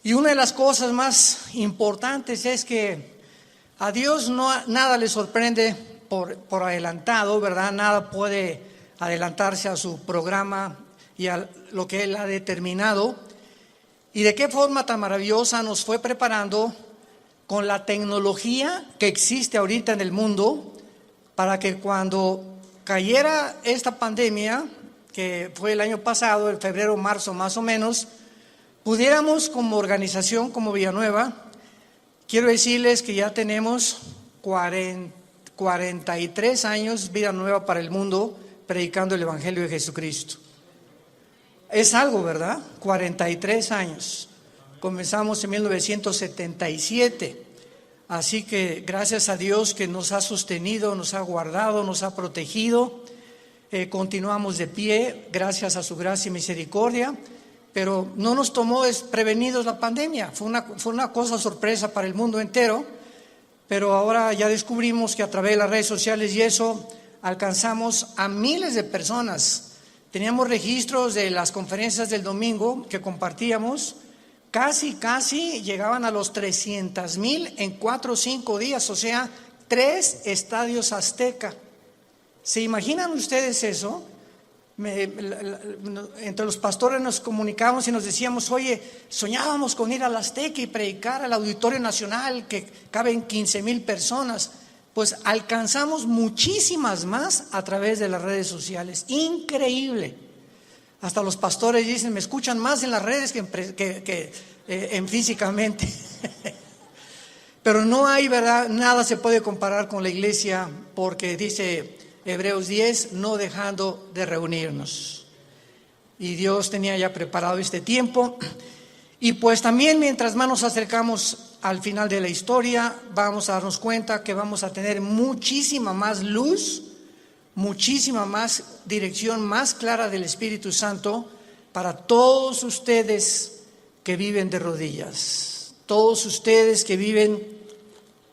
Y una de las cosas más importantes es que a Dios nada le sorprende por adelantado, ¿verdad? Nada puede adelantarse a su programa y a lo que Él ha determinado. Y de qué forma tan maravillosa nos fue preparando con la tecnología que existe ahorita en el mundo, para que cuando cayera esta pandemia, que fue el año pasado, en febrero, marzo más o menos, pudiéramos como organización, como Villanueva, quiero decirles que ya tenemos 43 años Vida Nueva para el mundo, predicando el Evangelio de Jesucristo. Es algo, ¿verdad? 43 años. Comenzamos en 1977. Así que gracias a Dios que nos ha sostenido, nos ha guardado, nos ha protegido. Continuamos de pie, gracias a su gracia y misericordia. Pero no nos tomó desprevenidos la pandemia. Fue una cosa sorpresa para el mundo entero. Pero ahora ya descubrimos que a través de las redes sociales y eso alcanzamos a miles de personas. Teníamos registros de las conferencias del domingo que compartíamos. Casi llegaban a los 300,000 en 4 o 5 días, o sea, 3 estadios Azteca. ¿Se imaginan ustedes eso? Entre los pastores nos comunicábamos y nos decíamos, oye, soñábamos con ir al Azteca y predicar al Auditorio Nacional, que caben 15,000 personas. Pues alcanzamos muchísimas más a través de las redes sociales. Increíble. Hasta los pastores dicen, me escuchan más en las redes que en físicamente. Pero no hay, ¿verdad? Nada se puede comparar con la iglesia, porque dice Hebreos 10, no dejando de reunirnos. Y Dios tenía ya preparado este tiempo. Y pues también mientras más nos acercamos al final de la historia, vamos a darnos cuenta que vamos a tener muchísima más luz, muchísima más dirección más clara del Espíritu Santo para todos ustedes que viven de rodillas, todos ustedes que viven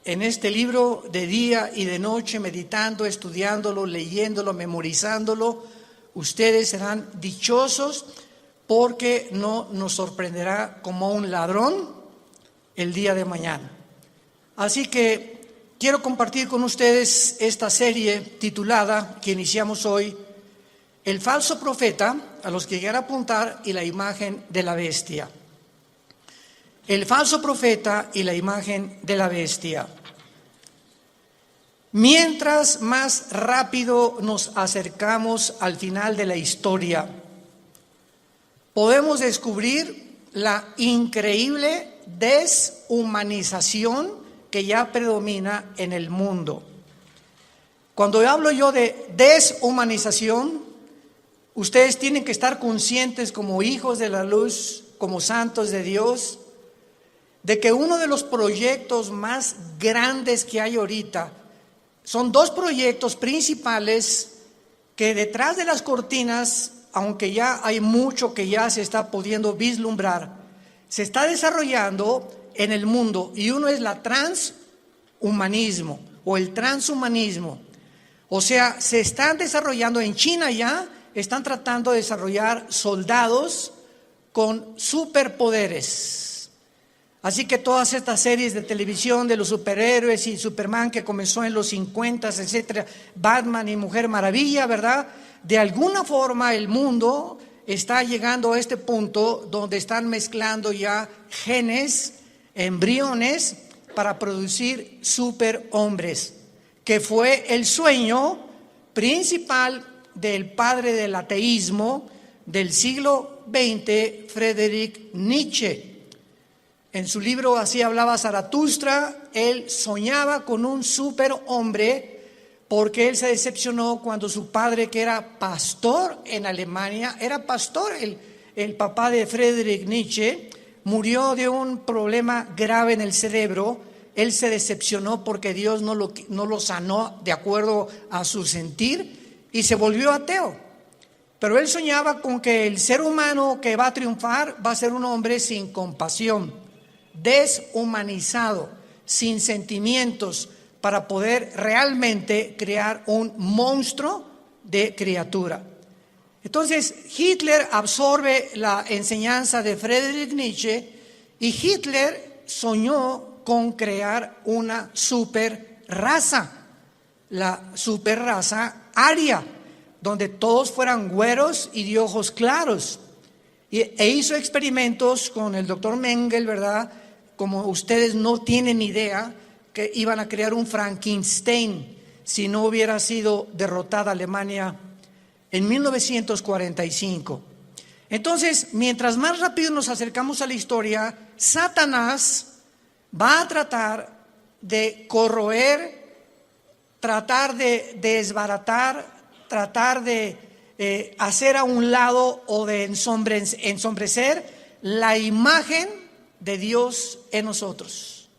en este libro de día y de noche, meditando, estudiándolo, leyéndolo, memorizándolo. Ustedes serán dichosos porque no nos sorprenderá como un ladrón el día de mañana. Así que quiero compartir con ustedes esta serie titulada, que iniciamos hoy, El falso profeta, a los que llegan a apuntar, y la imagen de la bestia. El falso profeta y la imagen de la bestia. Mientras más rápido nos acercamos al final de la historia, podemos descubrir la increíble deshumanización que ya predomina en el mundo. Cuando hablo yo de deshumanización, ustedes tienen que estar conscientes como hijos de la luz, como santos de Dios, de que uno de los proyectos más grandes que hay ahorita son 2 proyectos principales que detrás de las cortinas, aunque ya hay mucho que ya se está pudiendo vislumbrar, se está desarrollando en el mundo, y uno es la transhumanismo o el transhumanismo. O sea, se están desarrollando en China, ya están tratando de desarrollar soldados con superpoderes. Así que todas estas series de televisión de los superhéroes y Superman que comenzó en los 50, etcétera, Batman y Mujer Maravilla, ¿verdad? De alguna forma el mundo está llegando a este punto donde están mezclando ya genes, embriones, para producir superhombres, que fue el sueño principal del padre del ateísmo del siglo XX, Friedrich Nietzsche. En su libro Así hablaba Zaratustra, él soñaba con un superhombre, porque él se decepcionó cuando su padre, que era pastor en Alemania, era pastor, el papá de Friedrich Nietzsche, murió de un problema grave en el cerebro. Él se decepcionó porque Dios no lo sanó de acuerdo a su sentir y se volvió ateo. Pero él soñaba con que el ser humano que va a triunfar va a ser un hombre sin compasión, deshumanizado, sin sentimientos, para poder realmente crear un monstruo de criatura. Entonces Hitler absorbe la enseñanza de Friedrich Nietzsche Y Hitler soñó con crear una super raza, la super raza aria, donde todos fueran güeros y de ojos claros. E hizo experimentos con el doctor Mengele, ¿verdad? Como ustedes no tienen idea, que iban a crear un Frankenstein si no hubiera sido derrotada Alemania en 1945. Entonces, mientras más rápido nos acercamos a la historia, Satanás va a tratar de corroer, tratar de desbaratar, tratar de hacer a un lado o de ensombrecer la imagen de Dios en nosotros.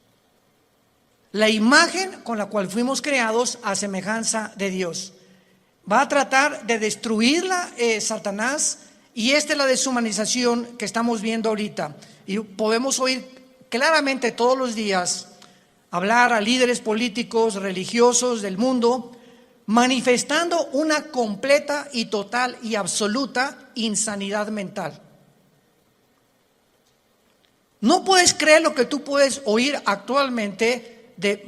La imagen con la cual fuimos creados a semejanza de Dios. Va a tratar de destruirla Satanás, y esta es la deshumanización que estamos viendo ahorita. Y podemos oír claramente todos los días hablar a líderes políticos, religiosos del mundo, manifestando una completa y total y absoluta insanidad mental. No puedes creer lo que tú puedes oír actualmente de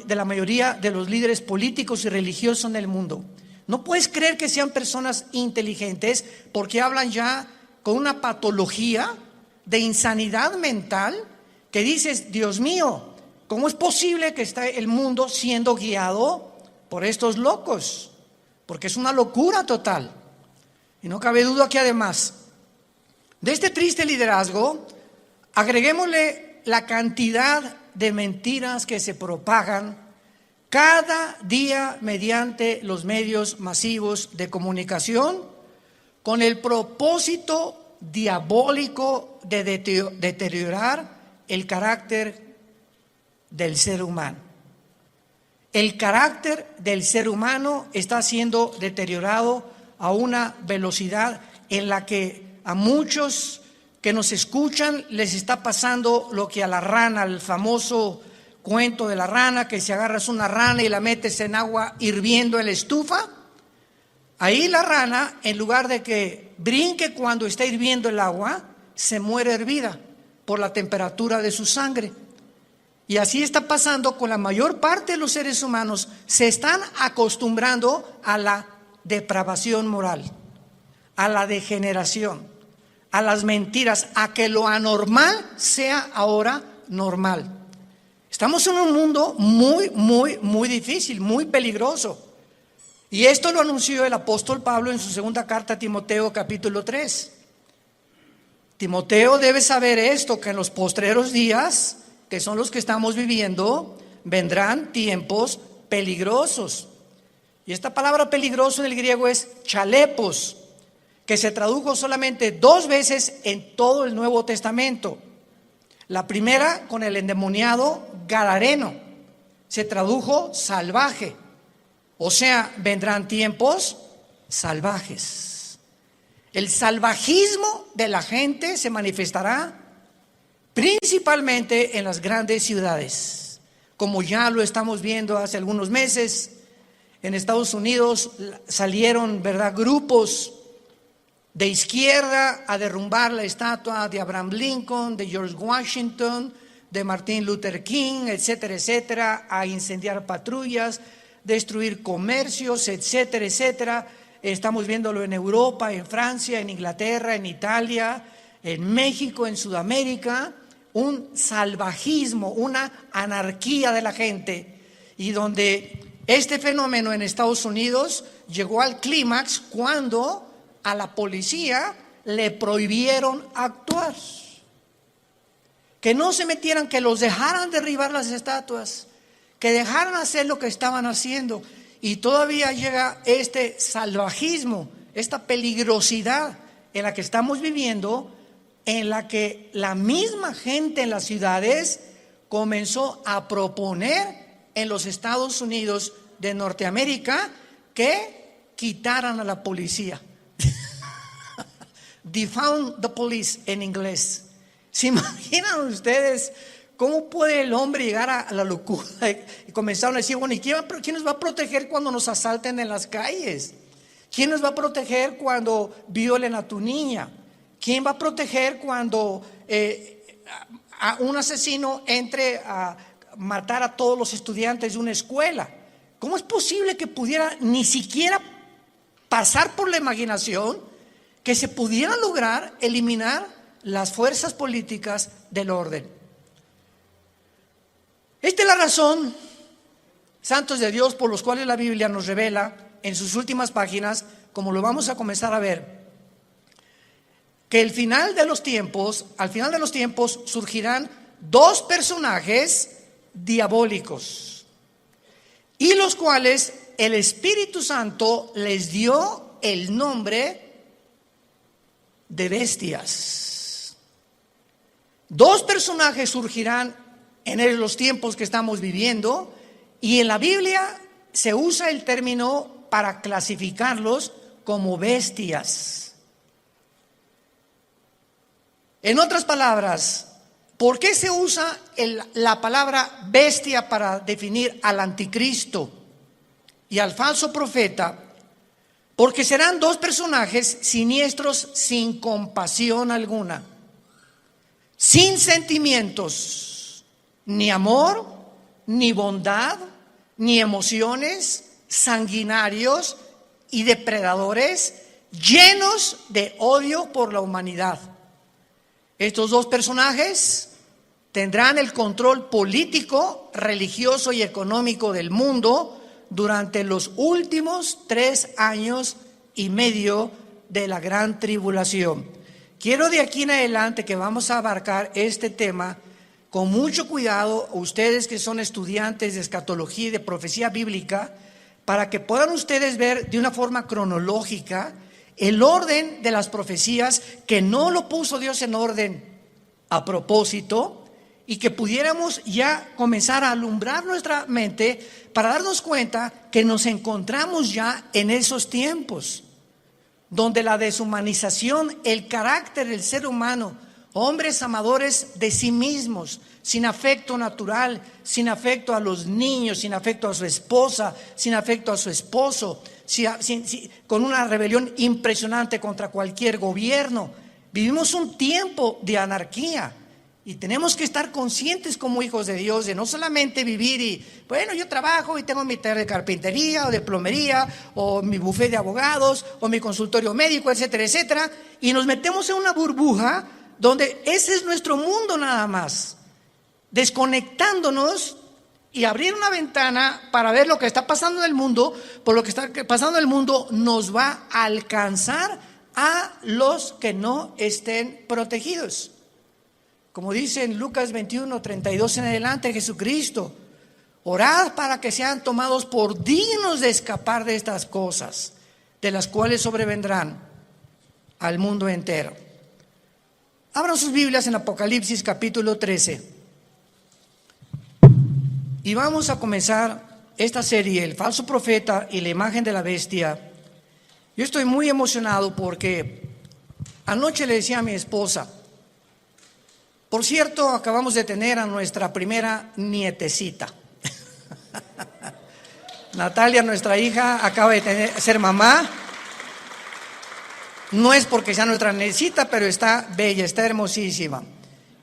la mayoría de los líderes políticos y religiosos en el mundo. No puedes creer que sean personas inteligentes, porque hablan ya con una patología de insanidad mental que dices, Dios mío, ¿cómo es posible que esté el mundo siendo guiado por estos locos? Porque es una locura total. Y no cabe duda que además de este triste liderazgo, agreguémosle la cantidad de mentiras que se propagan cada día mediante los medios masivos de comunicación, con el propósito diabólico de deteriorar el carácter del ser humano. El carácter del ser humano está siendo deteriorado a una velocidad en la que a muchos que nos escuchan les está pasando lo que a la rana, el famoso cuento de la rana, que si agarras una rana y la metes en agua hirviendo en la estufa, ahí la rana, en lugar de que brinque cuando está hirviendo el agua, se muere hervida por la temperatura de su sangre. Y así está pasando con la mayor parte de los seres humanos. Se están acostumbrando a la depravación moral, a la degeneración, a las mentiras, a que lo anormal sea ahora normal. Estamos en un mundo muy difícil, muy peligroso. Y esto lo anunció el apóstol Pablo en su segunda carta a Timoteo, capítulo 3. Timoteo debe saber esto, que en los postreros días, que son los que estamos viviendo, vendrán tiempos peligrosos. Y esta palabra peligroso en el griego es chalepos, que se tradujo solamente 2 veces en todo el Nuevo Testamento. La primera con el endemoniado gadareno, se tradujo salvaje. O sea, vendrán tiempos salvajes. El salvajismo de la gente se manifestará principalmente en las grandes ciudades, como ya lo estamos viendo hace algunos meses. En Estados Unidos salieron, ¿verdad?, grupos de izquierda a derrumbar la estatua de Abraham Lincoln, de George Washington, de Martin Luther King, etcétera, etcétera, a incendiar patrullas, destruir comercios, etcétera, etcétera. Estamos viéndolo en Europa, en Francia, en Inglaterra, en Italia, en México, en Sudamérica, un salvajismo, una anarquía de la gente, y donde este fenómeno en Estados Unidos llegó al clímax cuando a la policía le prohibieron actuar, que no se metieran, que los dejaran derribar las estatuas, que dejaran hacer lo que estaban haciendo. Y todavía llega este salvajismo, esta peligrosidad en la que estamos viviendo, en la que la misma gente en las ciudades comenzó a proponer en los Estados Unidos de Norteamérica que quitaran a la policía. Defund the police en inglés. ¿Se imaginan ustedes cómo puede el hombre llegar a la locura? Y comenzaron a decir, bueno, ¿y quién nos va a proteger cuando nos asalten en las calles? ¿Quién nos va a proteger cuando violen a tu niña? ¿Quién va a proteger cuando un asesino entre a matar a todos los estudiantes de una escuela. ¿Cómo es posible que pudiera ni siquiera pasar por la imaginación que se pudiera lograr eliminar las fuerzas políticas del orden? Esta es la razón, santos de Dios, por los cuales la Biblia nos revela en sus últimas páginas, como lo vamos a comenzar a ver, que al final de los tiempos surgirán dos personajes diabólicos, y los cuales el Espíritu Santo les dio el nombre de bestias. Dos personajes surgirán en los tiempos que estamos viviendo, y en la Biblia se usa el término para clasificarlos como bestias. En otras palabras, ¿por qué se usa la palabra bestia para definir al anticristo y al falso profeta? Porque serán dos personajes siniestros, sin compasión alguna, sin sentimientos, ni amor, ni bondad, ni emociones, sanguinarios y depredadores, llenos de odio por la humanidad. Estos dos personajes tendrán el control político, religioso y económico del mundo durante los últimos 3 años y medio de la gran tribulación. Quiero de aquí en adelante que vamos a abarcar este tema con mucho cuidado, ustedes que son estudiantes de escatología y de profecía bíblica, para que puedan ustedes ver de una forma cronológica el orden de las profecías, que no lo puso Dios en orden a propósito, y que pudiéramos ya comenzar a alumbrar nuestra mente para darnos cuenta que nos encontramos ya en esos tiempos donde la deshumanización, el carácter del ser humano, hombres amadores de sí mismos, sin afecto natural, sin afecto a los niños, sin afecto a su esposa, sin afecto a su esposo, con una rebelión impresionante contra cualquier gobierno. Vivimos un tiempo de anarquía y tenemos que estar conscientes como hijos de Dios de no solamente vivir y, bueno, yo trabajo y tengo mi taller de carpintería o de plomería o mi bufete de abogados o mi consultorio médico, etcétera, etcétera, y nos metemos en una burbuja donde ese es nuestro mundo nada más, desconectándonos y abrir una ventana para ver lo que está pasando en el mundo, por lo que está pasando en el mundo nos va a alcanzar a los que no estén protegidos. Como dice en Lucas 21, 32 en adelante, Jesucristo: orad para que sean tomados por dignos de escapar de estas cosas, de las cuales sobrevendrán al mundo entero. Abran sus Biblias en Apocalipsis capítulo 13. Y vamos a comenzar esta serie, el falso profeta y la imagen de la bestia. Yo estoy muy emocionado porque anoche le decía a mi esposa, por cierto, acabamos de tener a nuestra primera nietecita. Natalia, nuestra hija, acaba de ser mamá. No es porque sea nuestra nietecita, pero está bella, está hermosísima.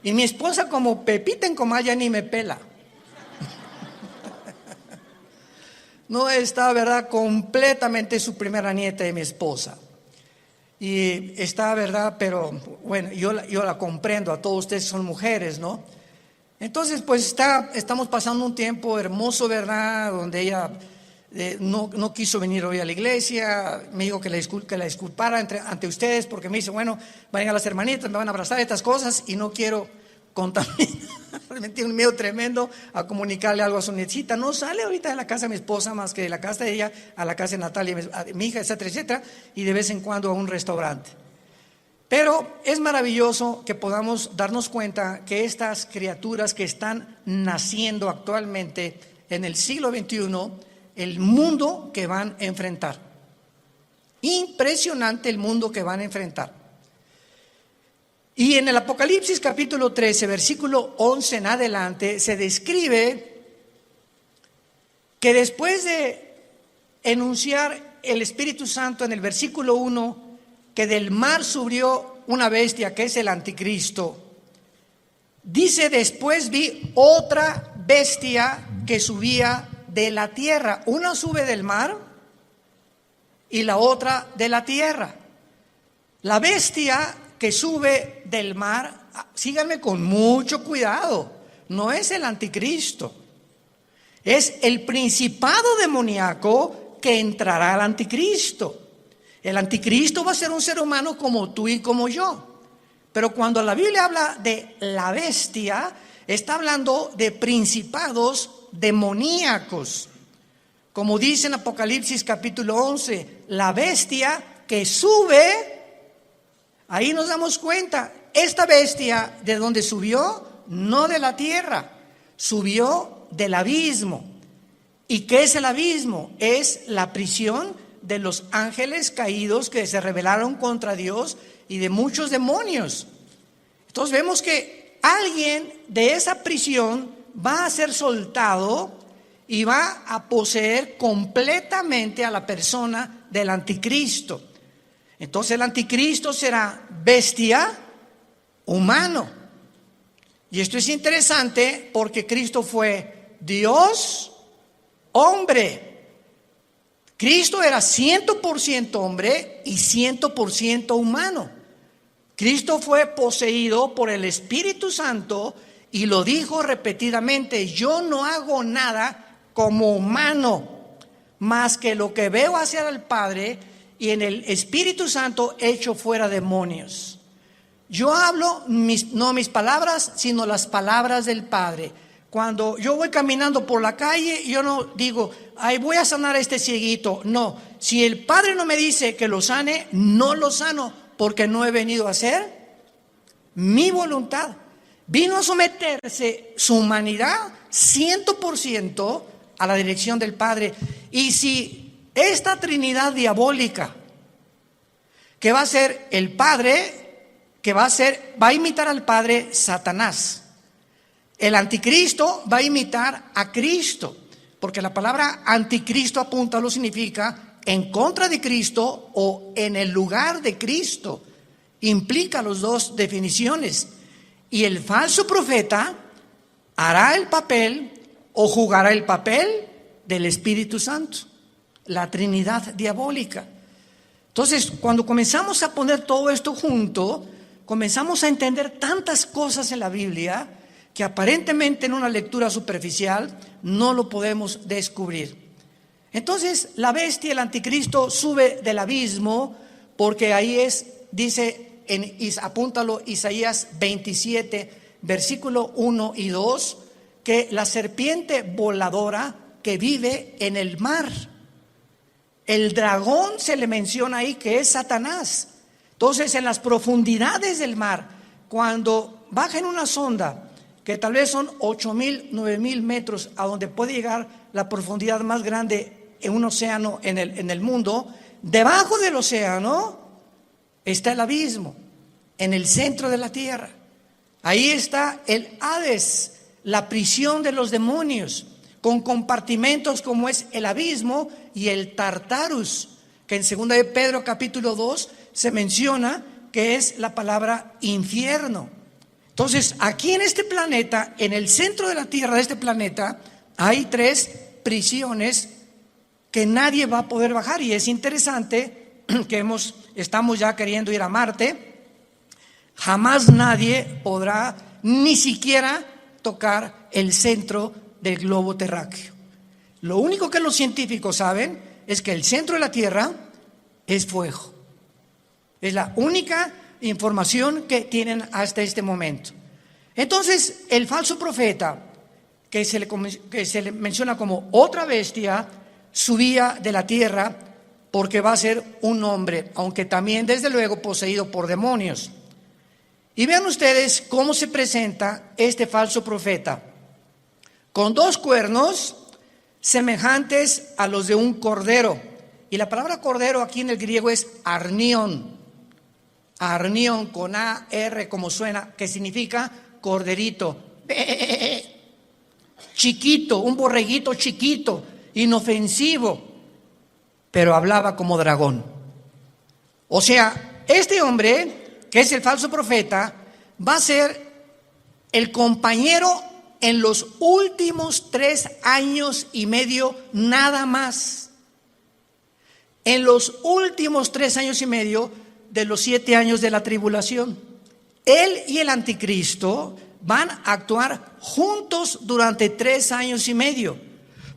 Y mi esposa, como Pepita en comal, ya ni me pela. No está, ¿verdad?, completamente su primera nieta de mi esposa. Y está, ¿verdad?, pero bueno, yo la comprendo, a todos ustedes son mujeres, ¿no? Entonces, pues estamos pasando un tiempo hermoso, ¿verdad?, donde ella no quiso venir hoy a la iglesia. Me dijo que la disculpara ante ustedes, porque me dice, bueno, van a las hermanitas, me van a abrazar, estas cosas, y no quiero contaminar. Me tiene un miedo tremendo a comunicarle algo a su nietecita. No sale ahorita de la casa de mi esposa más que de la casa de ella a la casa de Natalia, mi hija, etcétera, etcétera, y de vez en cuando a un restaurante. Pero es maravilloso que podamos darnos cuenta que estas criaturas que están naciendo actualmente en el siglo XXI, el mundo que van a enfrentar. Impresionante el mundo que van a enfrentar. Y en el Apocalipsis capítulo 13, versículo 11 en adelante, se describe que después de enunciar el Espíritu Santo en el versículo 1, que del mar subió una bestia que es el anticristo, Dice, después vi otra bestia que subía de la tierra. Una sube del mar y la otra de la tierra. La bestia que sube del mar, síganme con mucho cuidado, no es el anticristo. Es el principado demoníaco que entrará al anticristo. El anticristo va a ser un ser humano como tú y como yo. Pero cuando la Biblia habla de la bestia, está hablando de principados demoníacos. Como dice en Apocalipsis capítulo 11, la bestia que sube, ahí nos damos cuenta, esta bestia de donde subió, no de la tierra, subió del abismo. ¿Y qué es el abismo? Es la prisión de los ángeles caídos que se rebelaron contra Dios y de muchos demonios. Entonces vemos que alguien de esa prisión va a ser soltado y va a poseer completamente a la persona del anticristo. Entonces el anticristo será bestia humano. Y esto es interesante porque Cristo fue Dios, hombre. Cristo era 100% hombre y 100% humano. Cristo fue poseído por el Espíritu Santo y lo dijo repetidamente: yo no hago nada como humano, más que lo que veo hacer al Padre, y en el Espíritu Santo echo fuera demonios. Yo hablo no mis palabras, sino las palabras del Padre. Cuando yo voy caminando por la calle, yo no digo, ay, voy a sanar a este cieguito. No, si el Padre no me dice que lo sane, no lo sano, porque no he venido a hacer mi voluntad. Vino a someterse su humanidad 100% a la dirección del Padre. Y si esta Trinidad diabólica, que va a ser el Padre, va a imitar al Padre, Satanás. El anticristo va a imitar a Cristo, porque la palabra anticristo apúntalo significa en contra de Cristo o en el lugar de Cristo. Implica las dos definiciones. Y el falso profeta hará el papel o jugará el papel del Espíritu Santo, la Trinidad diabólica. Entonces, cuando comenzamos a poner todo esto junto, comenzamos a entender tantas cosas en la Biblia que aparentemente en una lectura superficial no lo podemos descubrir. Entonces la bestia, el anticristo, sube del abismo, porque ahí dice, apúntalo, Isaías 27, versículo 1 y 2, que la serpiente voladora que vive en el mar. El dragón se le menciona ahí que es Satanás. Entonces en las profundidades del mar, cuando baja en una sonda, que tal vez son 8,000, 9,000 metros, a donde puede llegar la profundidad más grande en un océano en el mundo, debajo del océano está el abismo, en el centro de la tierra. Ahí está el Hades, la prisión de los demonios, con compartimentos como es el abismo y el Tartarus, que en 2 de Pedro capítulo 2 se menciona que es la palabra infierno. Entonces, aquí en este planeta, en el centro de la tierra de este planeta, hay 3 prisiones que nadie va a poder bajar. Y es interesante que estamos ya queriendo ir a Marte. Jamás nadie podrá ni siquiera tocar el centro del globo terráqueo. Lo único que los científicos saben es que el centro de la Tierra es fuego. Es la única información que tienen hasta este momento. Entonces el falso profeta, que se le menciona como otra bestia, subía de la tierra porque va a ser un hombre, aunque también desde luego poseído por demonios. Y vean ustedes cómo se presenta este falso profeta, con 2 cuernos semejantes a los de un cordero. Y la palabra cordero aquí en el griego es arnión. Arnión con A-R como suena, que significa corderito. Chiquito, un borreguito chiquito, inofensivo, pero hablaba como dragón. O sea, este hombre, que es el falso profeta, va a ser el compañero en los últimos 3 años y medio nada más. En los últimos 3 años y medio de los 7 años de la tribulación. Él y el anticristo van a actuar juntos durante 3 años y medio,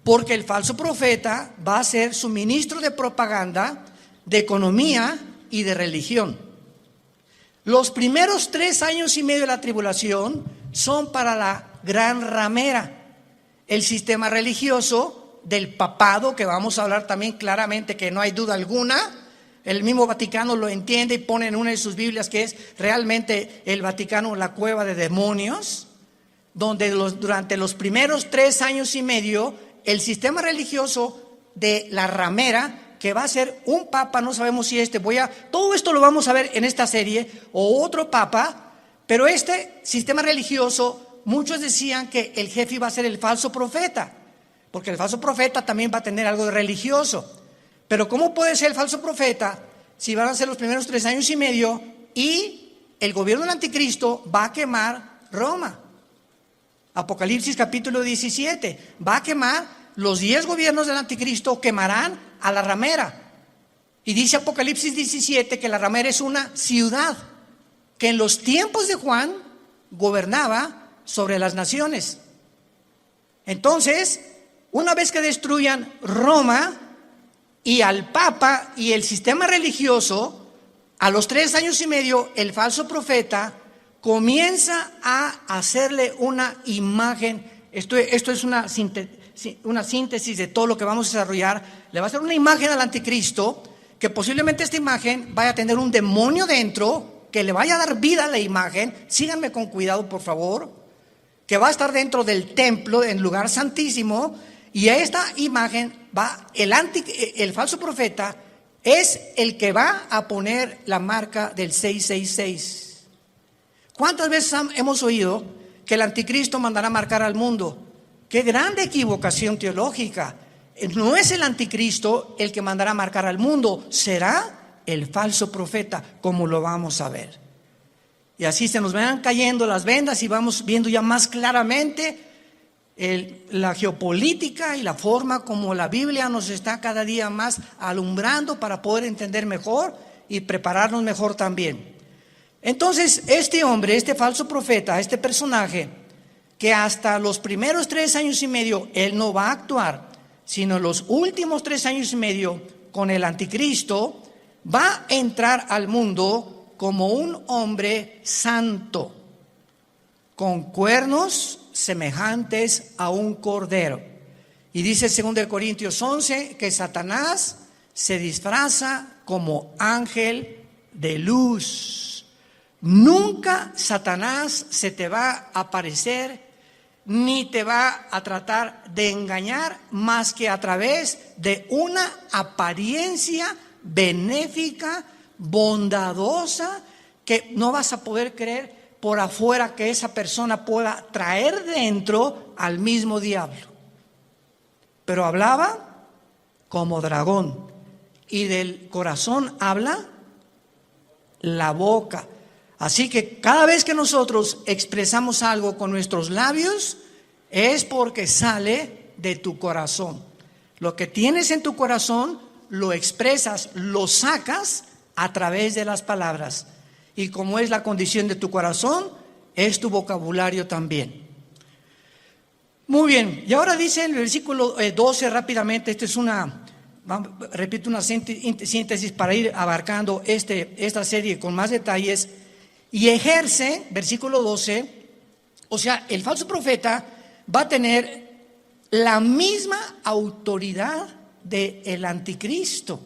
porque el falso profeta va a ser su ministro de propaganda, de economía y de religión. Los primeros 3 años y medio de la tribulación son para la gran ramera, el sistema religioso del papado, que vamos a hablar también claramente, que no hay duda alguna. El mismo Vaticano lo entiende y pone en una de sus Biblias que es realmente el Vaticano la cueva de demonios, donde durante los primeros 3 años y medio el sistema religioso de la ramera, que va a ser un papa, no sabemos si todo esto lo vamos a ver en esta serie, o otro papa, pero este sistema religioso, muchos decían que el jefe iba a ser el falso profeta, porque el falso profeta también va a tener algo de religioso. Pero ¿cómo puede ser el falso profeta si van a ser los primeros 3 años y medio y el gobierno del anticristo va a quemar Roma? Apocalipsis capítulo 17, va a quemar, los 10 gobiernos del anticristo quemarán a la ramera. Y dice Apocalipsis 17 que la ramera es una ciudad que en los tiempos de Juan gobernaba sobre las naciones. Entonces, una vez que destruyan Roma y al Papa y el sistema religioso, a los 3 años y medio, el falso profeta comienza a hacerle una imagen. Esto es una síntesis de todo lo que vamos a desarrollar. Le va a hacer una imagen al anticristo, que posiblemente esta imagen vaya a tener un demonio dentro, que le vaya a dar vida a la imagen. Síganme con cuidado, por favor. Que va a estar dentro del templo, en el lugar santísimo. Y a esta imagen el falso profeta es el que va a poner la marca del 666. ¿Cuántas veces hemos oído que el anticristo mandará marcar al mundo? ¡Qué grande equivocación teológica! No es el anticristo el que mandará marcar al mundo, será el falso profeta, como lo vamos a ver. Y así se nos van cayendo las vendas y vamos viendo ya más claramente la geopolítica y la forma como la Biblia nos está cada día más alumbrando para poder entender mejor y prepararnos mejor también. Entonces, este hombre, este falso profeta, este personaje, que hasta los primeros 3 años y medio él no va a actuar, sino los últimos 3 años y medio con el anticristo, va a entrar al mundo como un hombre santo, con cuernos semejantes a un cordero. Y dice 2 Corintios 11 que Satanás se disfraza como ángel de luz. Nunca Satanás se te va a aparecer ni te va a tratar de engañar más que a través de una apariencia benéfica, bondadosa, que no vas a poder creer por afuera que esa persona pueda traer dentro al mismo diablo. Pero hablaba como dragón, y del corazón habla la boca. Así que cada vez que nosotros expresamos algo con nuestros labios, es porque sale de tu corazón. Lo que tienes en tu corazón lo expresas, lo sacas a través de las palabras. Y como es la condición de tu corazón, es tu vocabulario también. Muy bien, y ahora dice en el versículo 12 rápidamente, repito una síntesis para ir abarcando esta serie con más detalles. Y ejerce, versículo 12, o sea, el falso profeta va a tener la misma autoridad del anticristo.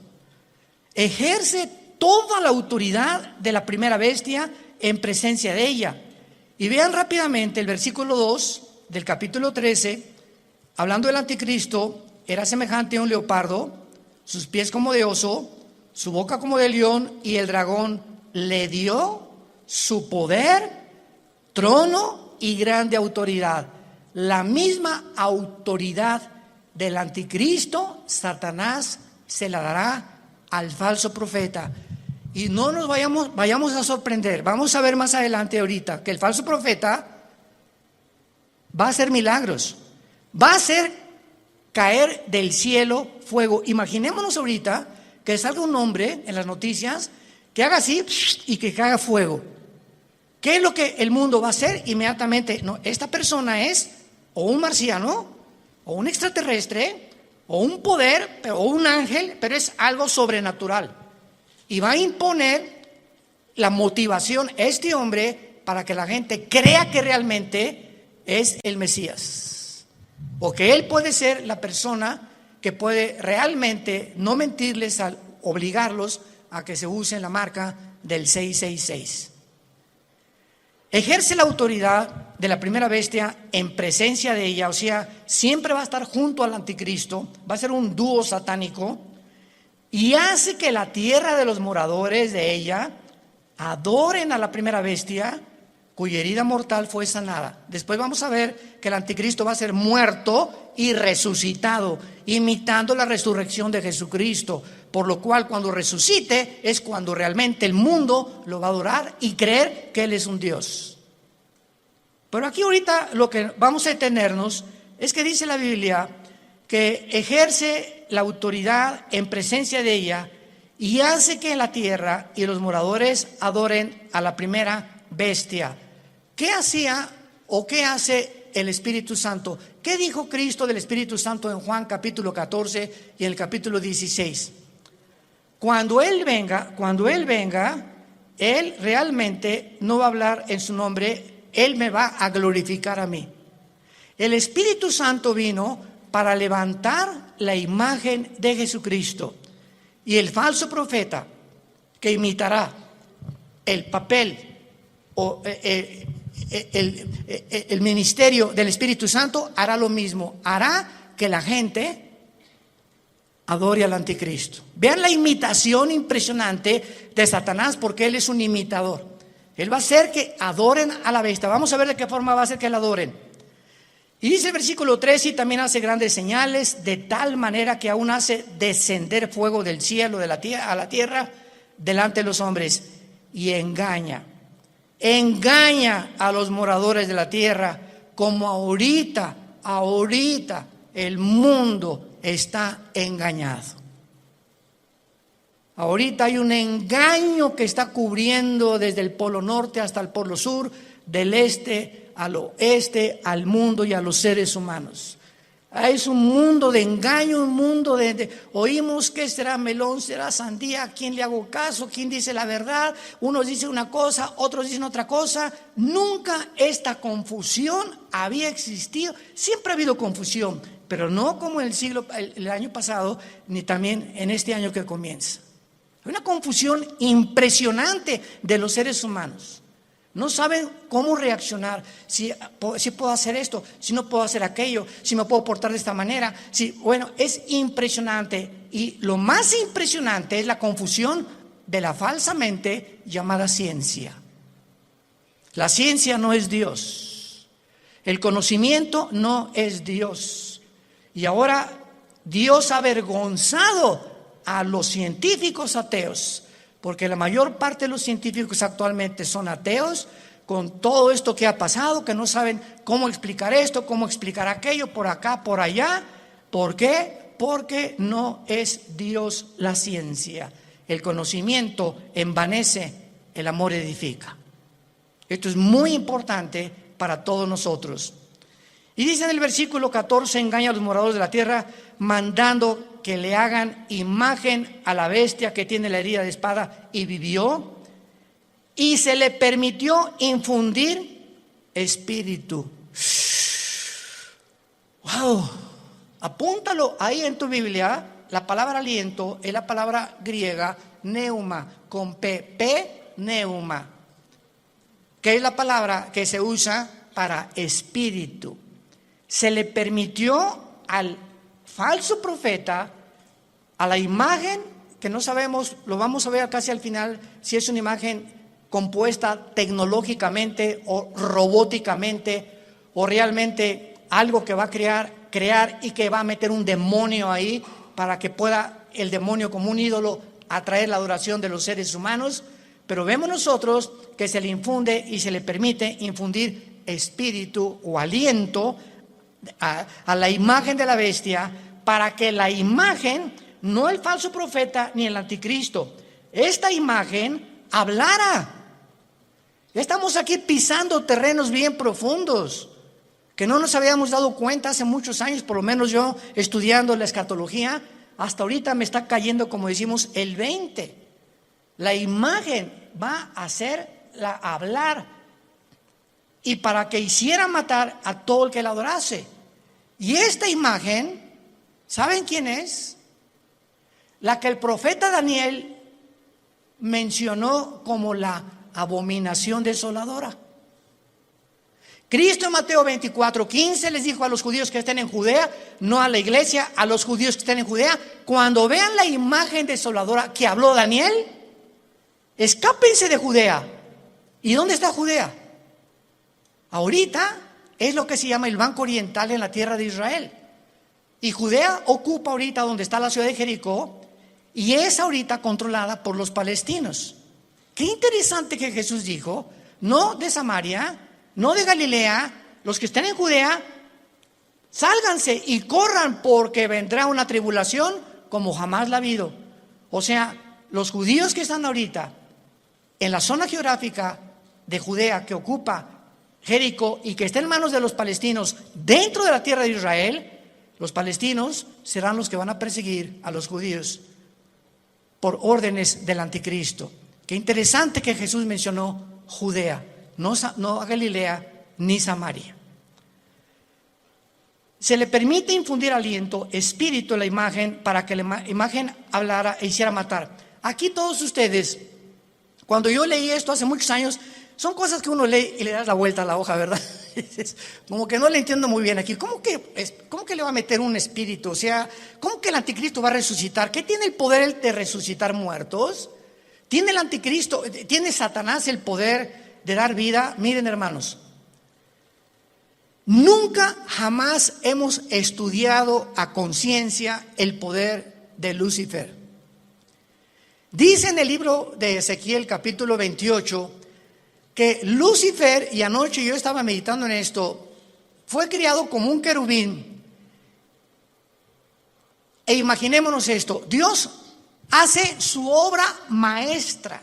Ejerce toda la autoridad de la primera bestia en presencia de ella. Y vean rápidamente el versículo 2 del capítulo 13, hablando del anticristo, era semejante a un leopardo, sus pies como de oso, su boca como de león, y el dragón le dio su poder, trono y grande autoridad. La misma autoridad del anticristo, Satanás se la dará al falso profeta. Y no nos vayamos a sorprender. Vamos a ver más adelante ahorita que el falso profeta va a hacer milagros, va a hacer caer del cielo fuego. Imaginémonos ahorita que salga un hombre en las noticias que haga así y que caiga fuego. ¿Qué es lo que el mundo va a hacer inmediatamente? No, esta persona es o un marciano, o un extraterrestre, o un poder, o un ángel, pero es algo sobrenatural. Y va a imponer la motivación a este hombre para que la gente crea que realmente es el Mesías. O que él puede ser la persona que puede realmente no mentirles al obligarlos a que se usen la marca del 666. Ejerce la autoridad de la primera bestia en presencia de ella, o sea, siempre va a estar junto al anticristo, va a ser un dúo satánico, y hace que la tierra de los moradores de ella adoren a la primera bestia, cuya herida mortal fue sanada. Después vamos a ver que el anticristo va a ser muerto y resucitado, imitando la resurrección de Jesucristo, por lo cual cuando resucite es cuando realmente el mundo lo va a adorar y creer que Él es un Dios. Pero aquí ahorita lo que vamos a detenernos es que dice la Biblia que ejerce la autoridad en presencia de ella y hace que la tierra y los moradores adoren a la primera bestia. ¿Qué hacía o qué hace el Espíritu Santo? ¿Qué dijo Cristo del Espíritu Santo en Juan capítulo 14 y en el capítulo 16? Cuando Él venga, Él realmente no va a hablar en su nombre, Él me va a glorificar a mí. El Espíritu Santo vino para levantar la imagen de Jesucristo. Y el falso profeta que imitará el papel o el ministerio del Espíritu Santo hará lo mismo, hará que la gente adore al anticristo. Vean la imitación impresionante de Satanás, porque él es un imitador. Él va a hacer que adoren a la bestia. Vamos a ver de qué forma va a hacer que la adoren. Y dice el versículo 13, y también hace grandes señales, de tal manera que aún hace descender fuego del cielo a la tierra delante de los hombres, y engaña a los moradores de la tierra, como ahorita el mundo está engañado. Ahorita hay un engaño que está cubriendo desde el polo norte hasta el polo sur, del este al oeste, al mundo y a los seres humanos. Es un mundo de engaño, un mundo de oímos que será melón, será sandía, ¿a quién le hago caso? ¿Quién dice la verdad? Unos dicen una cosa, otros dicen otra cosa. Nunca esta confusión había existido. Siempre ha habido confusión, pero no como el año pasado, ni también en este año que comienza. Hay una confusión impresionante de los seres humanos. No saben cómo reaccionar, si puedo hacer esto, si no puedo hacer aquello, si me puedo portar de esta manera. Bueno, es impresionante. Y lo más impresionante es la confusión de la falsamente llamada ciencia. La ciencia no es Dios. El conocimiento no es Dios. Y ahora Dios ha avergonzado a los científicos ateos, porque la mayor parte de los científicos actualmente son ateos, con todo esto que ha pasado, que no saben cómo explicar esto, cómo explicar aquello, por acá, por allá. ¿Por qué? Porque no es Dios la ciencia. El conocimiento envanece, el amor edifica. Esto es muy importante para todos nosotros. Y dice en el versículo 14, engaña a los moradores de la tierra, mandando que le hagan imagen a la bestia que tiene la herida de espada y vivió, y se le permitió infundir espíritu. ¡Wow! Apúntalo ahí en tu Biblia. La palabra aliento es la palabra griega neuma, con P, neuma, que es la palabra que se usa para espíritu. Se le permitió al falso profeta, a la imagen que no sabemos, lo vamos a ver casi al final, si es una imagen compuesta tecnológicamente o robóticamente, o realmente algo que va a crear y que va a meter un demonio ahí para que pueda el demonio como un ídolo atraer la adoración de los seres humanos. Pero vemos nosotros que se le infunde y se le permite infundir espíritu o aliento a la imagen de la bestia, para que la imagen, no el falso profeta ni el anticristo, esta imagen hablara. Estamos aquí pisando terrenos bien profundos que no nos habíamos dado cuenta hace muchos años, por lo menos yo estudiando la escatología, hasta ahorita me está cayendo, como decimos, el 20. La imagen va a hacerla hablar, y para que hiciera matar a todo el que la adorase. Y esta imagen, ¿saben quién es? La que el profeta Daniel mencionó como la abominación desoladora. Cristo en Mateo 24:15 les dijo a los judíos que estén en Judea, no a la iglesia, a los judíos que estén en Judea: cuando vean la imagen desoladora que habló Daniel, escápense de Judea. ¿Y dónde está Judea? Ahorita es lo que se llama el Banco Oriental en la tierra de Israel. Y Judea ocupa ahorita donde está la ciudad de Jericó, y es ahorita controlada por los palestinos. Qué interesante que Jesús dijo: no de Samaria, no de Galilea, los que estén en Judea, sálganse y corran, porque vendrá una tribulación como jamás la ha habido. O sea, los judíos que están ahorita en la zona geográfica de Judea, que ocupa Jericó y que está en manos de los palestinos dentro de la tierra de Israel, los palestinos serán los que van a perseguir a los judíos por órdenes del anticristo. Qué interesante que Jesús mencionó Judea, no a Galilea ni Samaria. Se le permite infundir aliento, espíritu en la imagen, para que la imagen hablara e hiciera matar. Aquí todos ustedes, cuando yo leí esto hace muchos años, son cosas que uno lee y le das la vuelta a la hoja, ¿verdad? Como que no le entiendo muy bien aquí. ¿Cómo que le va a meter un espíritu? O sea, ¿cómo que el anticristo va a resucitar? ¿Qué tiene el poder de resucitar muertos? ¿Tiene el anticristo, tiene Satanás el poder de dar vida? Miren, hermanos, nunca jamás hemos estudiado a conciencia el poder de Lucifer. Dice en el libro de Ezequiel capítulo 28 que Lucifer, y anoche yo estaba meditando en esto, fue criado como un querubín. E imaginémonos esto: Dios hace su obra maestra.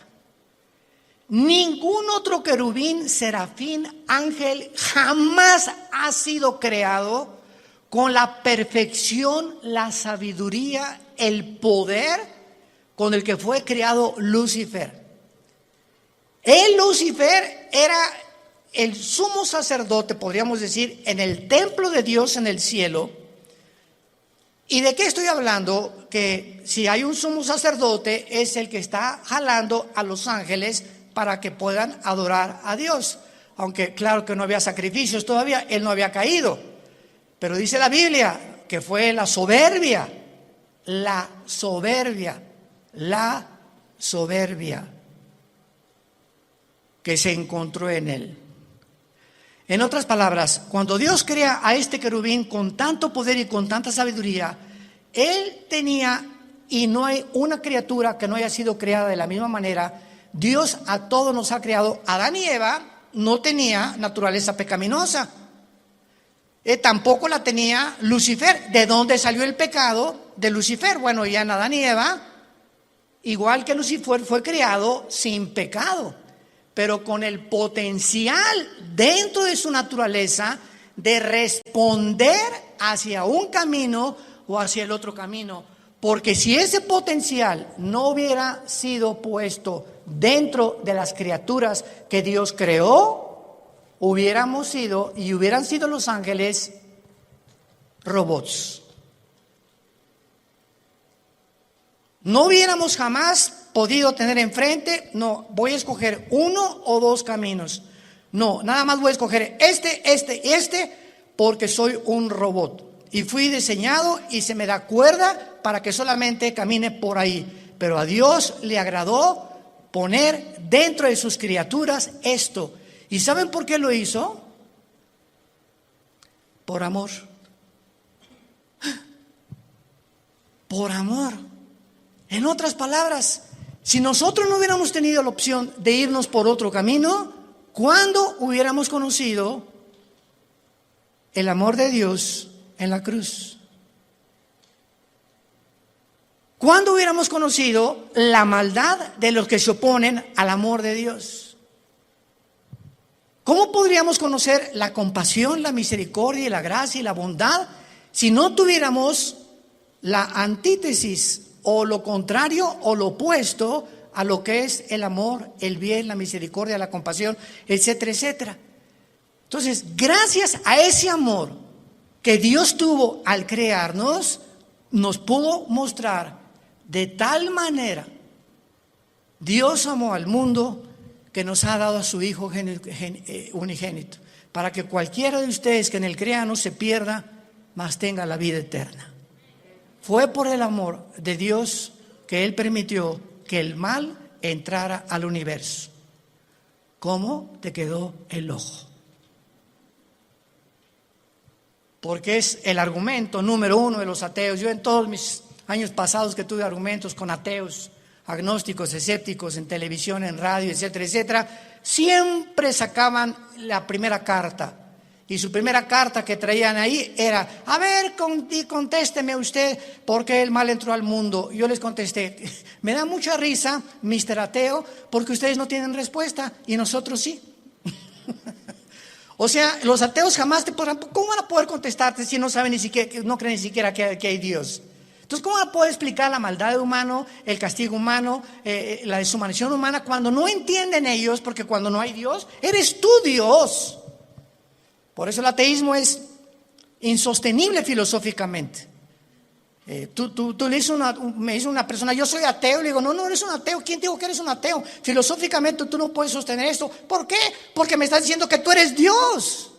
Ningún otro querubín, serafín, ángel jamás ha sido creado con la perfección, la sabiduría, el poder con el que fue creado Lucifer. Lucifer era el sumo sacerdote, podríamos decir, en el templo de Dios en el cielo. ¿Y de qué estoy hablando? Que si hay un sumo sacerdote, es el que está jalando a los ángeles para que puedan adorar a Dios. Aunque claro que no había sacrificios todavía, él no había caído. Pero dice la Biblia que fue la soberbia que se encontró en él. En otras palabras, cuando Dios crea a este querubín con tanto poder y con tanta sabiduría, él tenía, y no hay una criatura que no haya sido creada de la misma manera. Dios a todos nos ha creado. Adán y Eva no tenía naturaleza pecaminosa, tampoco la tenía Lucifer. ¿De dónde salió el pecado de Lucifer? Bueno, ya en Adán y Eva, igual que Lucifer, fue creado sin pecado, pero con el potencial dentro de su naturaleza de responder hacia un camino o hacia el otro camino. Porque si ese potencial no hubiera sido puesto dentro de las criaturas que Dios creó, hubieran sido los ángeles robots. No hubiéramos jamás podido tener enfrente: no, voy a escoger uno o dos caminos. No, nada más voy a escoger este, porque soy un robot. Y fui diseñado y se me da cuerda para que solamente camine por ahí. Pero a Dios le agradó poner dentro de sus criaturas esto. ¿Y saben por qué lo hizo? Por amor. Por amor. En otras palabras, si nosotros no hubiéramos tenido la opción de irnos por otro camino, ¿cuándo hubiéramos conocido el amor de Dios en la cruz? ¿Cuándo hubiéramos conocido la maldad de los que se oponen al amor de Dios? ¿Cómo podríamos conocer la compasión, la misericordia, y la gracia y la bondad si no tuviéramos la antítesis o lo contrario o lo opuesto a lo que es el amor, el bien, la misericordia, la compasión, etcétera, etcétera? Entonces, gracias a ese amor que Dios tuvo al crearnos, nos pudo mostrar de tal manera, Dios amó al mundo que nos ha dado a su Hijo unigénito, para que cualquiera de ustedes que en él crea no se pierda, mas tenga la vida eterna. Fue por el amor de Dios que Él permitió que el mal entrara al universo. ¿Cómo te quedó el ojo? Porque es el argumento número uno de los ateos. Yo en todos mis años pasados que tuve argumentos con ateos, agnósticos, escépticos, en televisión, en radio, etcétera, etcétera, siempre sacaban la primera carta. Y su primera carta que traían ahí era: a ver, contésteme usted, ¿por qué el mal entró al mundo? Yo les contesté: me da mucha risa, Mr. Ateo, porque ustedes no tienen respuesta y nosotros sí. O sea, los ateos jamás te podrán, ¿cómo van a poder contestarte si no saben ni siquiera, no creen ni siquiera que hay Dios? Entonces, ¿cómo van a poder explicar la maldad humana, el castigo humano, la deshumanización humana, cuando no entienden ellos? Porque cuando no hay Dios, eres tú Dios. Por eso el ateísmo es insostenible filosóficamente. Tú le dices me dice una persona: yo soy ateo. Le digo: no eres un ateo. ¿Quién te dijo que eres un ateo? Filosóficamente tú no puedes sostener esto. ¿Por qué? Porque me estás diciendo que tú eres Dios.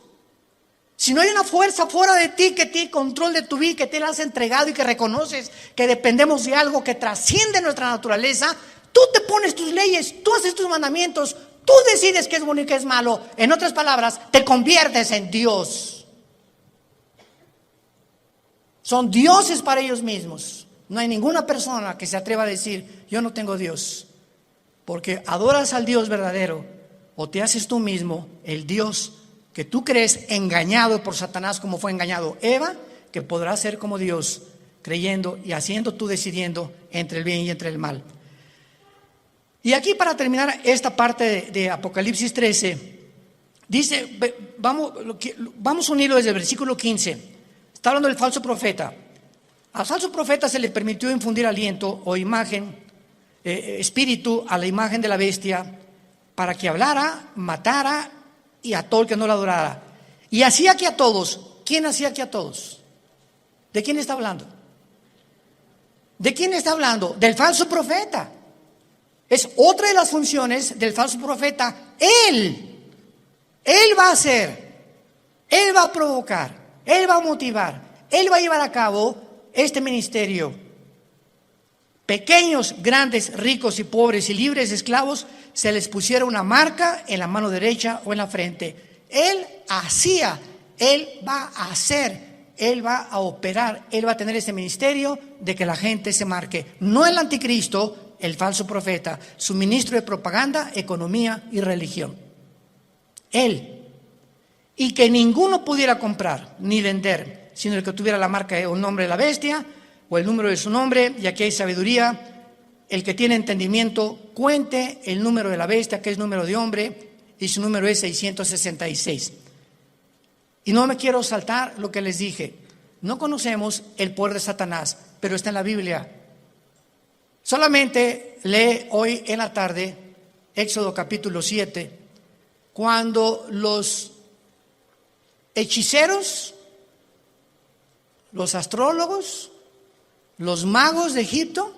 Si no hay una fuerza fuera de ti que tiene control de tu vida, que te la has entregado y que reconoces que dependemos de algo que trasciende nuestra naturaleza, tú te pones tus leyes, tú haces tus mandamientos, tú decides qué es bueno y qué es malo. En otras palabras, te conviertes en Dios. Son dioses para ellos mismos. No hay ninguna persona que se atreva a decir: yo no tengo Dios. Porque adoras al Dios verdadero, o te haces tú mismo el Dios que tú crees, engañado por Satanás como fue engañado Eva, que podrás ser como Dios, creyendo y haciendo, tú decidiendo entre el bien y entre el mal. Y aquí, para terminar esta parte de Apocalipsis 13, dice, vamos a unirlo desde el versículo 15. Está hablando del falso profeta. Al falso profeta se le permitió infundir aliento o imagen, espíritu a la imagen de la bestia, para que hablara, matara y a todo el que no la adorara. Y hacía que a todos. ¿Quién hacía que a todos? ¿De quién está hablando? ¿De quién está hablando? Del falso profeta. Es otra de las funciones del falso profeta. Él va a hacer, Él va a provocar, Él va a motivar, Él va a llevar a cabo este ministerio. Pequeños, grandes, ricos y pobres y libres, esclavos, se les pusiera una marca en la mano derecha o en la frente. Él hacía, Él va a hacer, Él va a operar, Él va a tener ese ministerio de que la gente se marque. No el anticristo, el falso profeta, su ministro de propaganda, economía y religión. Él. Y que ninguno pudiera comprar ni vender, sino el que tuviera la marca o el nombre de la bestia o el número de su nombre. Y aquí hay sabiduría. El que tiene entendimiento, cuente el número de la bestia, que es número de hombre, y su número es 666. Y no me quiero saltar lo que les dije. No conocemos el poder de Satanás, pero está en la Biblia. Solamente lee hoy en la tarde Éxodo capítulo 7, cuando los hechiceros, los astrólogos, los magos de Egipto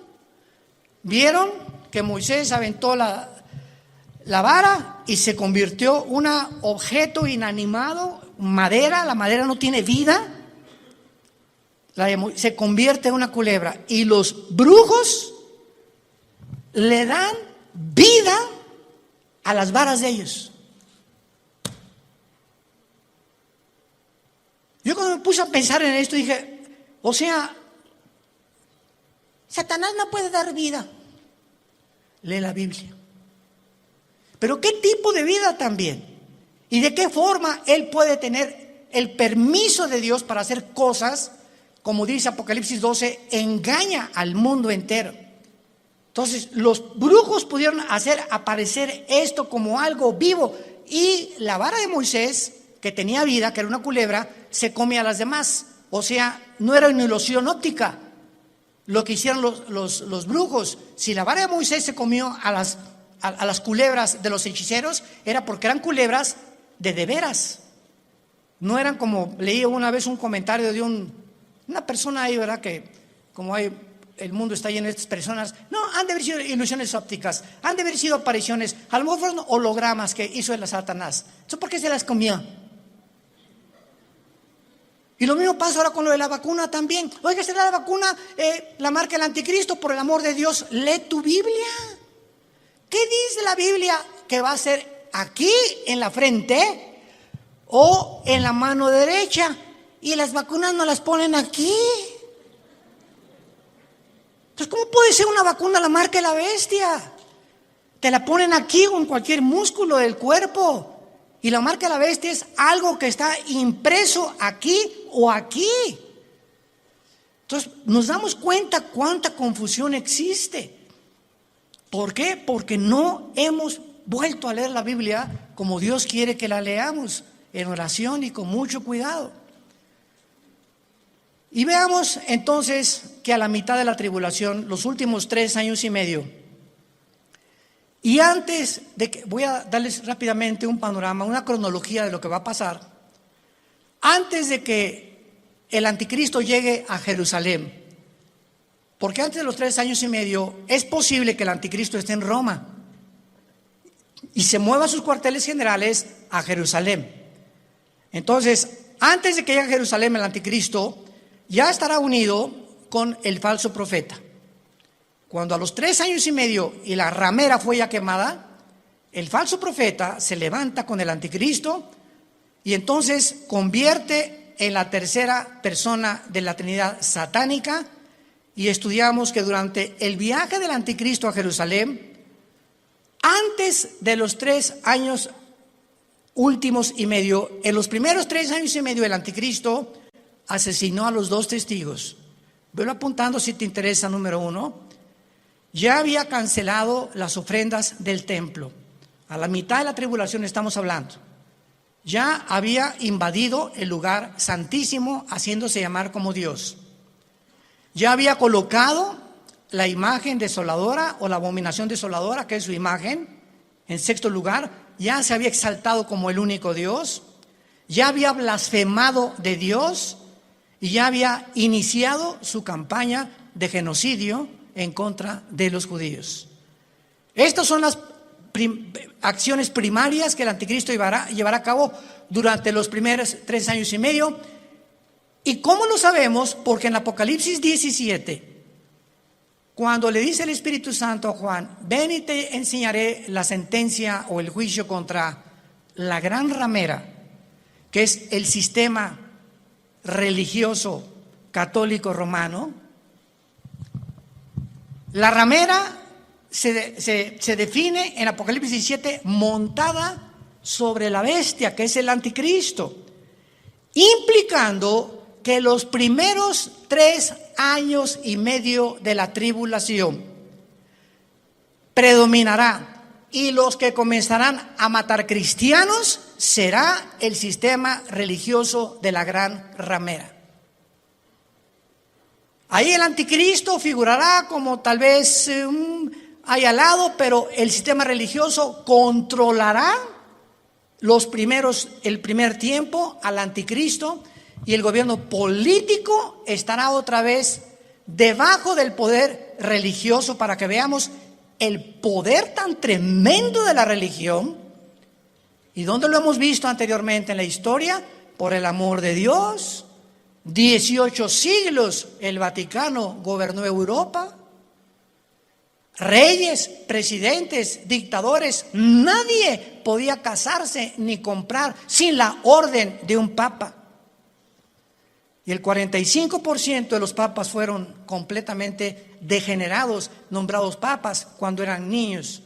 vieron que Moisés aventó la vara y se convirtió un objeto inanimado, madera. La madera no tiene vida, se convierte en una culebra. Y los brujos le dan vida a las varas de ellos. Yo cuando me puse a pensar en esto dije, o sea, Satanás no puede dar vida. Lee la Biblia. Pero ¿qué tipo de vida también? ¿Y de qué forma él puede tener el permiso de Dios para hacer cosas, como dice Apocalipsis 12, engaña al mundo entero. Entonces, los brujos pudieron hacer aparecer esto como algo vivo, y la vara de Moisés, que tenía vida, que era una culebra, se comía a las demás. O sea, no era una ilusión óptica lo que hicieron los brujos. Si la vara de Moisés se comió a las culebras de los hechiceros, era porque eran culebras de veras. No eran como, leí una vez un comentario de una persona ahí, ¿verdad? Que como el mundo está lleno de estas personas, no, han de haber sido ilusiones ópticas, han de haber sido apariciones, a lo mejor fueron hologramas que hizo el Satanás. ¿Eso por qué se las comió? Y lo mismo pasa ahora con lo de la vacuna también. Oiga, ¿será la vacuna la marca del anticristo? Por el amor de Dios, lee tu Biblia. ¿Qué dice la Biblia que va a ser aquí en la frente o en la mano derecha? Y las vacunas no las ponen aquí. Entonces, ¿cómo puede ser una vacuna la marca de la bestia? Te la ponen aquí o en cualquier músculo del cuerpo. Y la marca de la bestia es algo que está impreso aquí o aquí. Entonces, nos damos cuenta cuánta confusión existe. ¿Por qué? Porque no hemos vuelto a leer la Biblia como Dios quiere que la leamos, en oración y con mucho cuidado. Y veamos entonces que a la mitad de la tribulación, los últimos 3 años y medio, y antes de que, voy a darles rápidamente un panorama, una cronología de lo que va a pasar, antes de que el anticristo llegue a Jerusalén, porque antes de los 3 años y medio es posible que el anticristo esté en Roma y se mueva sus cuarteles generales a Jerusalén. Entonces, antes de que llegue a Jerusalén el anticristo, ya estará unido con el falso profeta. Cuando a los 3 años y medio y la ramera fue ya quemada, el falso profeta se levanta con el anticristo y entonces convierte en la tercera persona de la Trinidad satánica. Y estudiamos que durante el viaje del anticristo a Jerusalén, antes de los 3 años últimos y medio, en los primeros 3 años y medio el anticristo asesinó a los 2 testigos. Velo apuntando si te interesa. Número 1, ya había cancelado las ofrendas del templo. A la mitad de la tribulación estamos hablando. Ya había invadido el lugar santísimo, haciéndose llamar como Dios. Ya había colocado la imagen desoladora o la abominación desoladora, que es su imagen, en 6º lugar. Ya se había exaltado como el único Dios. Ya había blasfemado de Dios y ya había iniciado su campaña de genocidio en contra de los judíos. Estas son las acciones primarias que el anticristo llevará a cabo durante los primeros 3 años y medio. ¿Y cómo lo sabemos? Porque en Apocalipsis 17, cuando le dice el Espíritu Santo a Juan, ven y te enseñaré la sentencia o el juicio contra la gran ramera, que es el sistema religioso católico romano. La ramera se define en Apocalipsis 17 montada sobre la bestia, que es el anticristo, implicando que los primeros 3 años y medio de la tribulación predominará, y los que comenzarán a matar cristianos será el sistema religioso de la gran ramera. Ahí el anticristo figurará como tal vez ahí al lado, pero el sistema religioso controlará el primer tiempo al anticristo, y el gobierno político estará otra vez debajo del poder religioso, para que veamos el poder tan tremendo de la religión. ¿Y dónde lo hemos visto anteriormente en la historia? Por el amor de Dios. 18 siglos el Vaticano gobernó Europa. Reyes, presidentes, dictadores, nadie podía casarse ni comprar sin la orden de un papa. Y el 45% de los papas fueron completamente degenerados, nombrados papas cuando eran niños.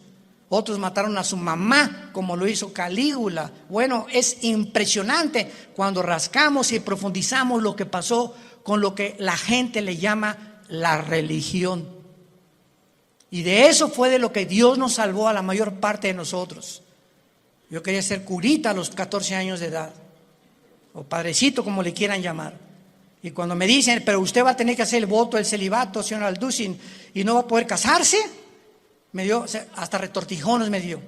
Otros mataron a su mamá, como lo hizo Calígula. Bueno, es impresionante cuando rascamos y profundizamos lo que pasó con lo que la gente le llama la religión. Y de eso fue de lo que Dios nos salvó a la mayor parte de nosotros. Yo quería ser curita a los 14 años de edad, o padrecito, como le quieran llamar. Y cuando me dicen, pero usted va a tener que hacer el voto del celibato, señor Alducin, y no va a poder casarse, me dio, hasta retortijones me dio.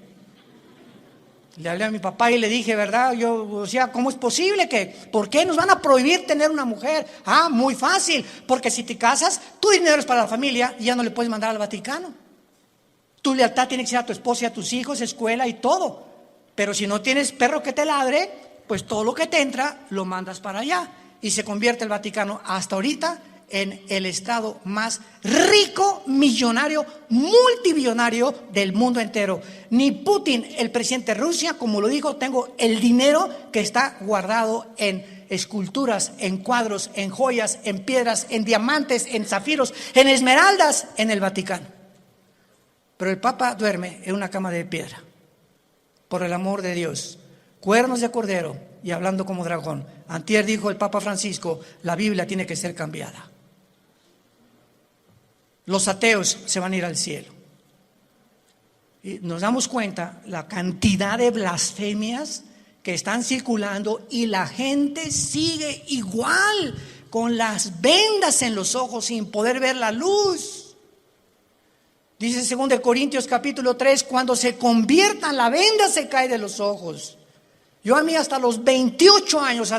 Le hablé a mi papá y le dije, ¿verdad? Yo, o sea, ¿cómo es posible por qué nos van a prohibir tener una mujer? Ah, muy fácil, porque si te casas, tu dinero es para la familia y ya no le puedes mandar al Vaticano. Tu lealtad tiene que ser a tu esposa y a tus hijos, escuela y todo. Pero si no tienes perro que te ladre, pues todo lo que te entra lo mandas para allá. Y se convierte el Vaticano hasta ahorita en el estado más rico, millonario, multibillonario del mundo entero. Ni Putin, el presidente de Rusia, como lo dijo, tengo el dinero que está guardado en esculturas, en cuadros, en joyas, en piedras, en diamantes, en zafiros, en esmeraldas, en el Vaticano. Pero el Papa duerme en una cama de piedra, por el amor de Dios. Cuernos de cordero y hablando como dragón. Antier dijo el Papa Francisco, la Biblia tiene que ser cambiada. Los ateos se van a ir al cielo. Y nos damos cuenta la cantidad de blasfemias que están circulando y la gente sigue igual, con las vendas en los ojos sin poder ver la luz. Dice 2 Corintios capítulo 3, cuando se conviertan la venda se cae de los ojos. Yo a mí hasta los 28 años,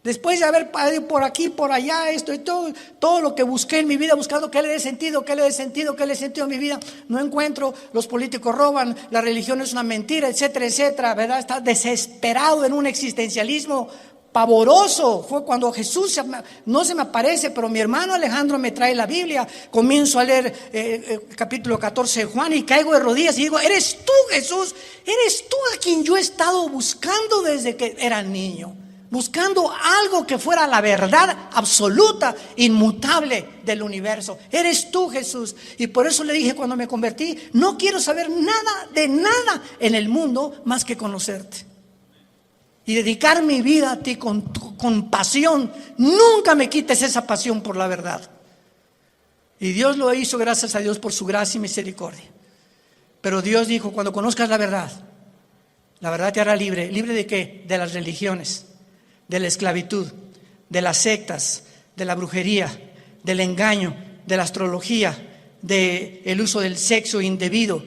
después de haber ido por aquí, por allá, esto y todo lo que busqué en mi vida, buscando qué le dé sentido a mi vida, no encuentro. Los políticos roban, la religión es una mentira, etcétera, etcétera, ¿verdad? Está desesperado en un existencialismo pavoroso. Fue cuando Jesús no se me aparece, pero mi hermano Alejandro me trae la Biblia. Comienzo a leer capítulo 14 de Juan y caigo de rodillas y digo, ¿eres tú, Jesús? ¿Eres tú a quien yo he estado buscando desde que era niño? Buscando algo que fuera la verdad absoluta, inmutable del universo. Eres tú, Jesús. Y por eso le dije cuando me convertí, no quiero saber nada de nada en el mundo más que conocerte. Y dedicar mi vida a ti con pasión. Nunca me quites esa pasión por la verdad. Y Dios lo hizo, gracias a Dios, por su gracia y misericordia. Pero Dios dijo, cuando conozcas la verdad te hará libre. ¿Libre de qué? De las religiones, de la esclavitud, de las sectas, de la brujería, del engaño, de la astrología, del uso del sexo indebido,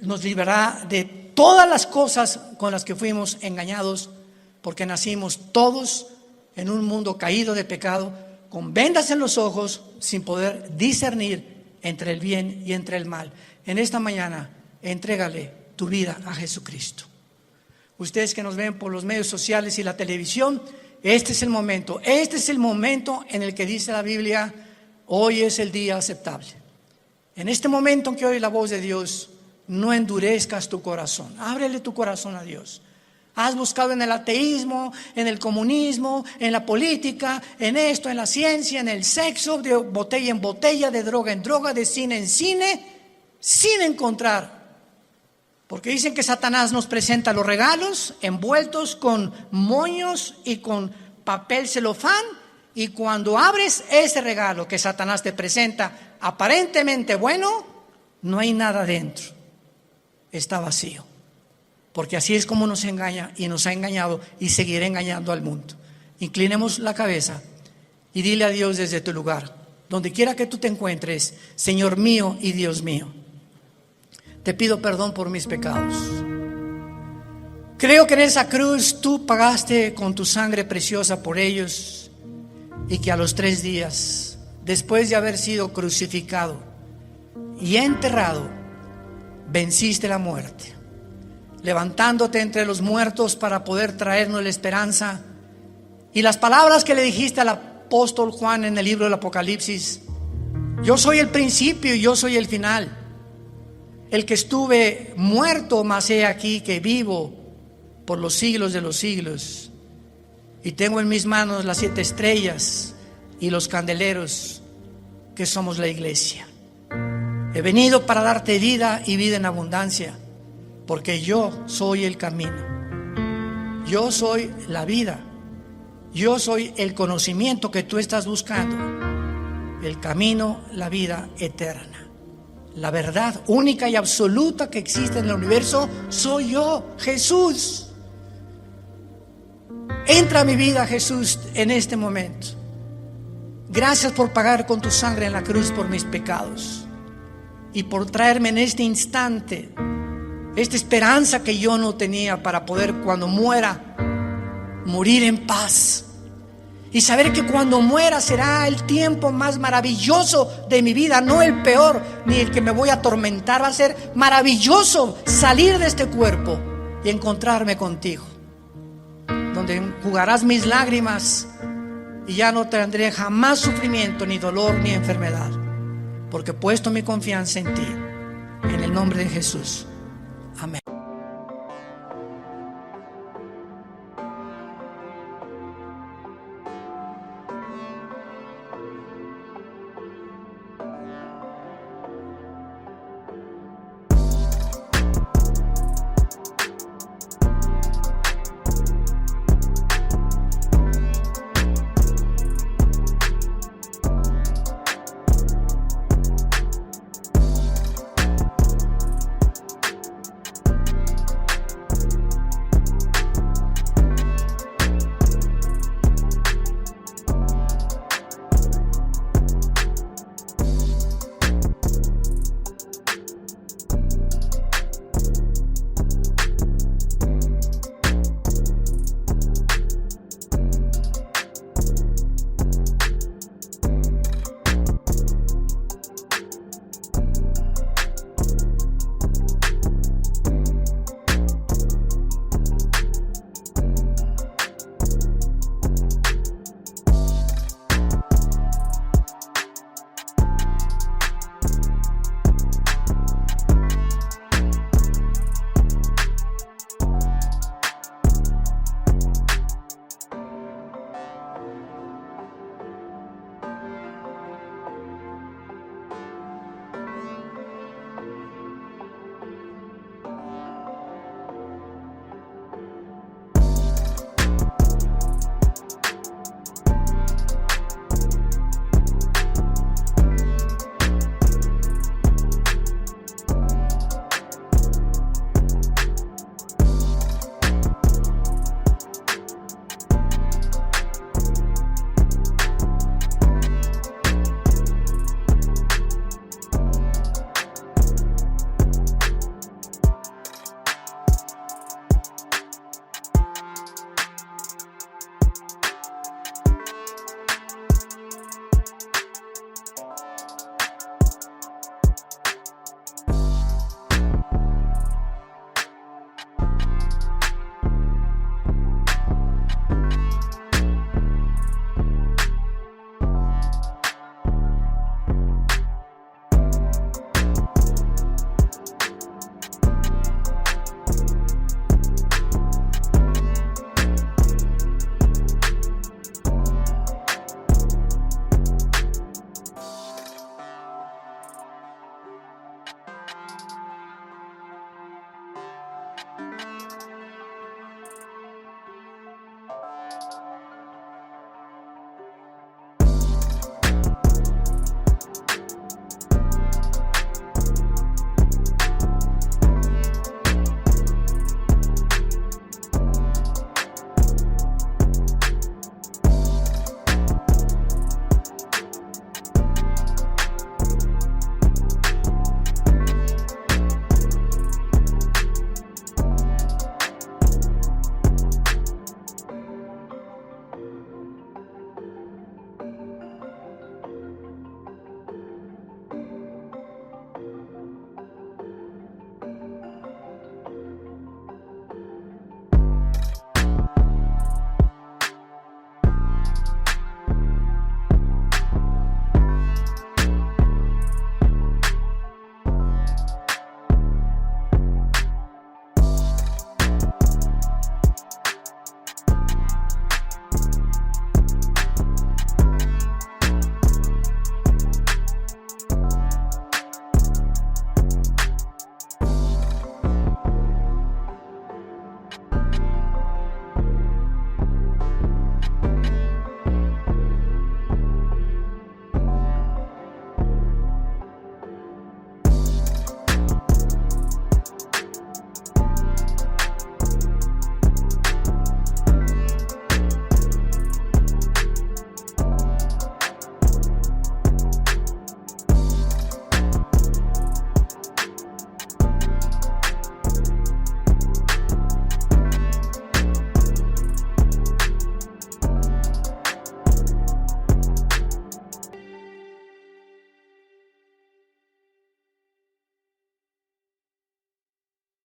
nos librará de todas las cosas con las que fuimos engañados, porque nacimos todos en un mundo caído de pecado, con vendas en los ojos, sin poder discernir entre el bien y entre el mal. En esta mañana, entrégale tu vida a Jesucristo. Ustedes que nos ven por los medios sociales y la televisión, este es el momento en el que dice la Biblia, hoy es el día aceptable. En este momento en que oye la voz de Dios, no endurezcas tu corazón, ábrele tu corazón a Dios. Has buscado en el ateísmo, en el comunismo, en la política, en esto, en la ciencia, en el sexo, de botella en botella, de droga en droga, de cine en cine, sin encontrar. Porque dicen que Satanás nos presenta los regalos envueltos con moños y con papel celofán, y cuando abres ese regalo que Satanás te presenta aparentemente bueno, no hay nada dentro, está vacío. Porque así es como nos engaña y nos ha engañado y seguirá engañando al mundo. Inclinemos la cabeza y dile a Dios desde tu lugar, donde quiera que tú te encuentres, Señor mío y Dios mío, te pido perdón por mis pecados. Creo que en esa cruz tú pagaste con tu sangre preciosa por ellos, y que a los 3 días, después de haber sido crucificado y enterrado, venciste la muerte, levantándote entre los muertos para poder traernos la esperanza. Y las palabras que le dijiste al apóstol Juan en el libro del Apocalipsis, yo soy el principio y yo soy el final, el que estuve muerto, mas he aquí que vivo por los siglos de los siglos, y tengo en mis manos las 7 estrellas y los candeleros, que somos la iglesia. He venido para darte vida y vida en abundancia, porque yo soy el camino. Yo soy la vida. Yo soy el conocimiento que tú estás buscando. El camino, la vida eterna. La verdad única y absoluta que existe en el universo soy yo, Jesús. Entra a mi vida, Jesús, en este momento. Gracias por pagar con tu sangre en la cruz por mis pecados y por traerme en este instante esta esperanza que yo no tenía para poder, cuando muera, morir en paz y saber que cuando muera será el tiempo más maravilloso de mi vida, no el peor ni el que me voy a atormentar. Va a ser maravilloso salir de este cuerpo y encontrarme contigo, donde enjugarás mis lágrimas y ya no tendré jamás sufrimiento, ni dolor, ni enfermedad, porque he puesto mi confianza en ti, en el nombre de Jesús.